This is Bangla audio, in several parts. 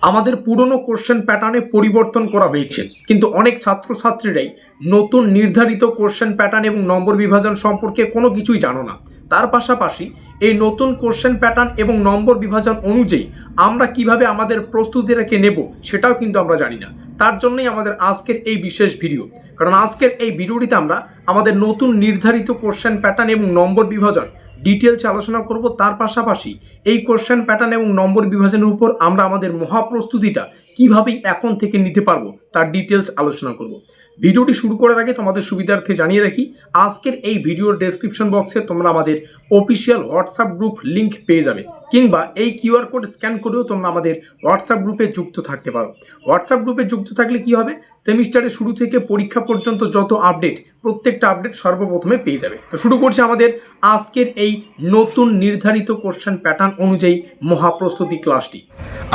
আমাদের পুরনো কোশ্চেন প্যাটার্নে পরিবর্তন করা হয়েছে, কিন্তু অনেক ছাত্রছাত্রীরাই নতুন নির্ধারিত কোশ্চেন প্যাটার্ন এবং নম্বর বিভাজন সম্পর্কে কোনো কিছুই জানো না। তার পাশাপাশি এই নতুন কোশ্চেন প্যাটার্ন এবং নম্বর বিভাজন অনুযায়ী আমরা কিভাবে আমাদের প্রস্তুতিটাকে নেব সেটাও কিন্তু আমরা জানি না। তার জন্যই আমাদের আজকের এই বিশেষ ভিডিও, কারণ আজকের এই ভিডিওটিতে আমরা আমাদের নতুন নির্ধারিত কোশ্চেন প্যাটার্ন এবং নম্বর বিভাজন ডিটেলস আলোচনা করব। তার পাশাপাশি এই কোশ্চেন প্যাটার্ন এবং নম্বর বিভাজনের উপর আমরা আমাদের মহাপ্রস্তুতিটা কিভাবে এখন থেকে নিতে পারবো তার ডিটেলস আলোচনা করব। ভিডিওটি শুরু করার আগে তোমাদের সুবিধার্থে জানিয়ে রাখি, আজকের এই ভিডিওর ডেসক্রিপশন বক্সে তোমরা আমাদের অফিসিয়াল হোয়াটসঅ্যাপ গ্রুপ লিঙ্ক পেয়ে যাবে, কিংবা এই কিউআর কোড স্ক্যান করেও তোমরা আমাদের হোয়াটসঅ্যাপ গ্রুপে যুক্ত থাকতে পারো। হোয়াটসঅ্যাপ গ্রুপে যুক্ত থাকলে কি হবে, সেমিস্টারের শুরু থেকে পরীক্ষা পর্যন্ত যত আপডেট, প্রত্যেকটা আপডেট সর্বপ্রথমে পেয়ে যাবে। তো শুরু করছি আমাদের আজকের এই নতুন নির্ধারিত কোশ্চেন প্যাটার্ন অনুযায়ী মহাপ্রস্তুতি ক্লাসটি।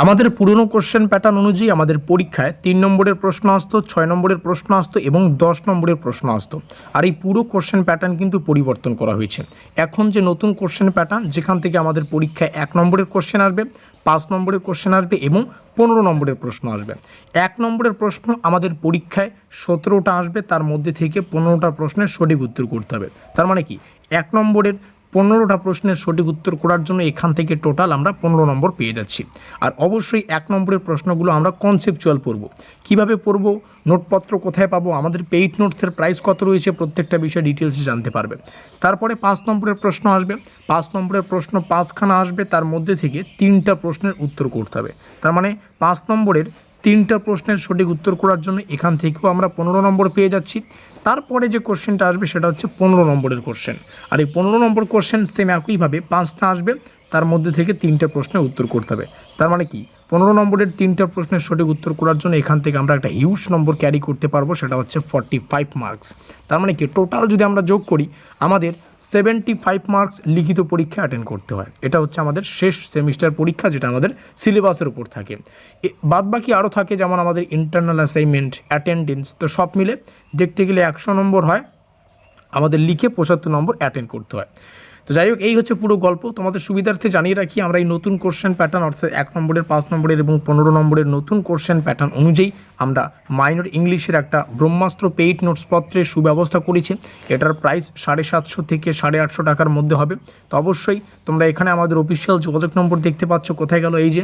আমাদের পুরনো কোশ্চেন প্যাটার্ন অনুযায়ী আমাদের পরীক্ষায় 3 নম্বরের প্রশ্ন আসতো, 6 নম্বরের প্রশ্ন আসতো এবং 10 নম্বরের প্রশ্ন আসতো। আর এই পুরো কোশ্চেন প্যাটার্ন কিন্তু পরিবর্তন করা হয়েছে। এখন যে নতুন কোশ্চেন প্যাটার্ন, যেখান থেকে আমাদের পরীক্ষায় 1 নম্বরের কোশ্চেন আসবে, 5 নম্বরের কোশ্চেন আসবে এবং 15 নম্বরের প্রশ্ন আসবে। 1 নম্বরের প্রশ্ন আমাদের পরীক্ষায় 17টা আসবে, তার মধ্যে থেকে 15টা প্রশ্নের সঠিক উত্তর করতে হবে। তার মানে কি, 1 নম্বরের 15টা প্রশ্নের সঠিক উত্তর করার জন্য এখান থেকে টোটাল আমরা 15 নম্বর পেয়ে যাচ্ছি। আর অবশ্যই 1 নম্বরের প্রশ্নগুলো আমরা কনসেপচুয়াল পড়ব। কিভাবে পড়ব, নোটপত্র কোথায় পাবো, আমাদের পেইড নোটসের প্রাইস কত রয়েছে, প্রত্যেকটা বিষয়ে ডিটেলসে জানতে পারবে। তারপরে 5 নম্বরের প্রশ্ন আসবে, 5 নম্বরের প্রশ্ন 5খানা আসবে, তার মধ্যে থেকে 3টা প্রশ্নের উত্তর করতে হবে। তার মানে 5 নম্বরের 3টা প্রশ্নের সঠিক উত্তর করার জন্য এখান থেকেও আমরা 15 নম্বর পেয়ে যাচ্ছি। তারপরে যে কোশ্চেনটা আসবে সেটা হচ্ছে 15 নম্বরের কোশ্চেন। আর এই 15 নম্বর কোশ্চেন সেম একইভাবে 5টা আসবে, তার মধ্যে থেকে 3টে প্রশ্নের উত্তর করতে হবে। তার মানে কি, 15 নম্বরের 3টা প্রশ্নের সঠিক উত্তর করার জন্য এখান থেকে আমরা একটা হিউজ নম্বর ক্যারি করতে পারবো, সেটা হচ্ছে 45 মার্কস। তার মানে কি, টোটাল যদি আমরা যোগ করি আমাদের 75 মার্কস লিখিত পরীক্ষা অ্যাটেন্ড করতে হয়। এটা হচ্ছে আমাদের শেষ সেমিস্টার পরীক্ষা, যেটা আমাদের সিলেবাসের উপর থাকে। বাদ বাকি আরও থাকে, যেমন আমাদের ইন্টারনাল অ্যাসাইনমেন্ট, অ্যাটেন্ডেন্স, তো সব মিলে দেখতে গেলে 100 নম্বর হয়, আমাদের লিখে 75 নম্বর অ্যাটেন্ড করতে হয়। তো যাই হোক, এই হচ্ছে পুরো গল্প। তোমাদের সুবিধার্থে জানিয়ে রাখি, আমরা এই নতুন কোশ্চেন প্যাটার্ন অর্থাৎ 1 নম্বরের, 5 নম্বরের এবং 15 নম্বরের নতুন কোশ্চেন প্যাটার্ন অনুযায়ী আমরা মাইনর ইংলিশের একটা ব্রহ্মাস্ত্র পেইড নোটসপত্রের সুব্যবস্থা করেছি। এটার প্রাইস 750 থেকে 850 টাকার মধ্যে হবে। তো অবশ্যই তোমরা এখানে আমাদের অফিসিয়াল যোগাযোগ নম্বর দেখতে পাচ্ছ। কোথায় গেল, এই যে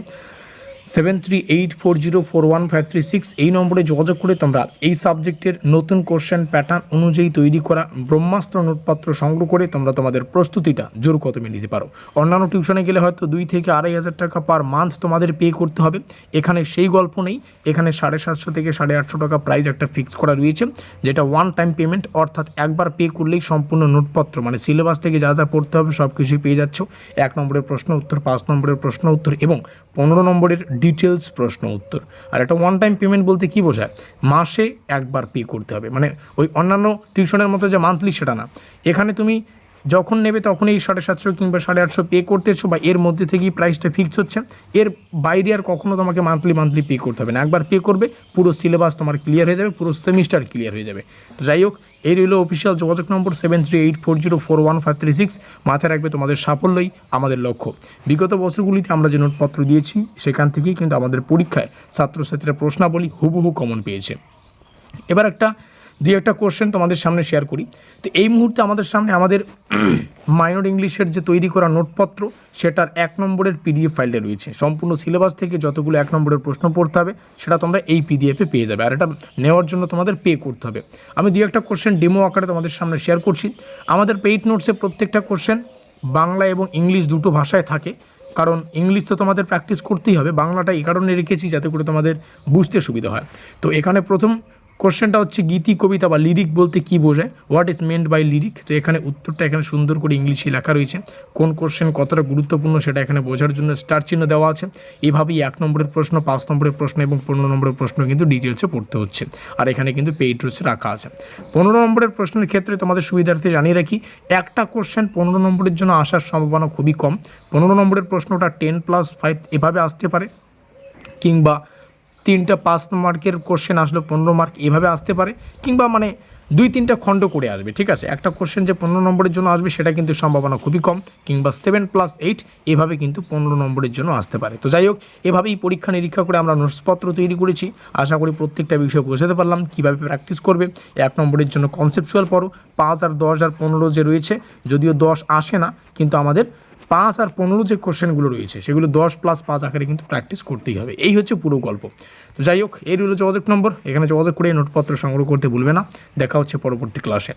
7384041536, এই নম্বরে যোগাযোগ করে তোমরা এই সাবজেক্টের নতুন কোশ্চেন প্যাটার্ন অনুযায়ী তৈরি করা ব্রহ্মাস্ত্র নোটপত্র সংগ্রহ করে তোমরা তোমাদের প্রস্তুতিটা জোর কদমে নিতে পারো। অন্যান্য টিউশনে গেলে হয়তো 2 থেকে 2,500 টাকা পার মান্থ তোমাদের পে করতে হবে। এখানে সেই গল্প নেই, এখানে 750 থেকে 850 টাকা প্রাইস একটা ফিক্স করা রয়েছে, যেটা ওয়ান টাইম পেমেন্ট, অর্থাৎ একবার পে করলেই সম্পূর্ণ নোটপত্র মানে সিলেবাস থেকে যা যা পড়তে হবে সব কিছুই পেয়ে যাচ্ছ। 1 নম্বরের প্রশ্ন উত্তর, 5 নম্বরের প্রশ্ন উত্তর এবং 15 নম্বরের ডিটেলস প্রশ্ন উত্তর। আর এটা ওয়ান টাইম পেমেন্ট বলতে কী বোঝায়, মাসে একবার পে করতে হবে, মানে ওই অন্যান্য টিউশনের মতো যে মান্থলি সেটা না। এখানে তুমি যখন নেবে তখনই 750 কিংবা 850 পে করতেছো, বা এর মধ্যে থেকেই প্রাইসটা ফিক্স হচ্ছে। এর বাইরে আর কখনো তোমাকে মান্থলি পে করতে হবে না। একবার পে করবে, পুরো সিলেবাস তোমার ক্লিয়ার হয়ে যাবে, পুরো সেমিস্টার ক্লিয়ার হয়ে যাবে। তো যাই হোক, এই রইল অফিসিয়াল যোগাযোগ নম্বর 7384041536। মাথায় রাখবে, তোমাদের সাফল্যই আমাদের লক্ষ্য। বিগত বছরগুলিতে আমরা যে নোটপত্র দিয়েছি সেখান থেকেই কিন্তু আমাদের পরীক্ষায় ছাত্রছাত্রীরা প্রশ্নাবলী হুবহু কমন পেয়েছে। এবার একটা কোশ্চেন তোমাদের সামনে শেয়ার করি। তো এই মুহূর্তে আমাদের সামনে আমাদের মাইনর ইংলিশের যে তৈরি করা নোটপত্র, সেটার 1 নম্বরের পিডিএফ ফাইলটা রয়েছে। সম্পূর্ণ সিলেবাস থেকে যতগুলো 1 নম্বরের প্রশ্ন পড়তে হবে সেটা তোমরা এই পিডিএফে পেয়ে যাবে। আর এটা নেওয়ার জন্য তোমাদের পে করতে হবে। আমি একটা কোশ্চেন ডেমো আকারে তোমাদের সামনে শেয়ার করছি। আমাদের পেইড নোটসে প্রত্যেকটা কোশ্চেন বাংলা এবং ইংলিশ দুটো ভাষায় থাকে, কারণ ইংলিশ তো তোমাদের প্র্যাকটিস করতেই হবে। বাংলাটা এই কারণে রেখেছি যাতে করে তোমাদের বুঝতে সুবিধা হয়। তো এখানে প্রথম কোশ্চেনটা হচ্ছে, গীতি কবিতা বা লিরিক বলতে কী বোঝায়, what is meant by lyric. তো এখানে উত্তরটা এখানে সুন্দর করে ইংলিশে লেখা রয়েছে। কোন কোশ্চেন কতটা গুরুত্বপূর্ণ সেটা এখানে বোঝার জন্য স্টার চিহ্ন দেওয়া আছে। এভাবেই 1 নম্বরের প্রশ্ন, 5 নম্বরের প্রশ্ন এবং 15 নম্বরের প্রশ্ন কিন্তু ডিটেলসে পড়তে হচ্ছে। আর এখানে কিন্তু পেইড রয়েছে রাখা আছে। 15 নম্বরের প্রশ্নের ক্ষেত্রে তোমাদের সুবিধার্থে জানিয়ে রাখি, একটা কোশ্চেন 15 নম্বরের জন্য আসার সম্ভাবনা খুবই কম। 15 নম্বরের প্রশ্নটা 10+5 এভাবে আসতে পারে, কিংবা 3টা 5 মার্কের কোশ্চেন আসলো 15 মার্ক এভাবে আসতে পারে, কিংবা মানে 2-3টা খণ্ড করে আসবে, ঠিক আছে। একটা কোশ্চেন যে 15 নম্বরের জন্য আসবে সেটা কিন্তু সম্ভাবনা খুবই কম, কিংবা 7+8 এভাবে কিন্তু 15 নম্বরের জন্য আসতে পারে। তো যাই হোক, এভাবেই পরীক্ষা নিরীক্ষা করে আমরা নোটসপত্র তৈরি করেছি। আশা করি প্রত্যেকটা বিষয় বোঝাতে পারলাম কীভাবে প্র্যাকটিস করবে। 1 নম্বরের জন্য কনসেপচুয়াল পড়ো, 5 আর 10 আর 15 যে রয়েছে, যদিও 10 আসে না, কিন্তু আমাদের 5 আর 15 যে কোশ্চেনগুলো রয়েছে সেগুলো 10+5 আকারে কিন্তু প্র্যাকটিস করতেই হবে। এই হচ্ছে পুরো গল্প। তো যাই হোক, এই রইল যোগাযোগ নম্বর, এখানে যোগাযোগ করে নোটপত্র সংগ্রহ করতে ভুলবে না। দেখা হচ্ছে পরবর্তী ক্লাসে।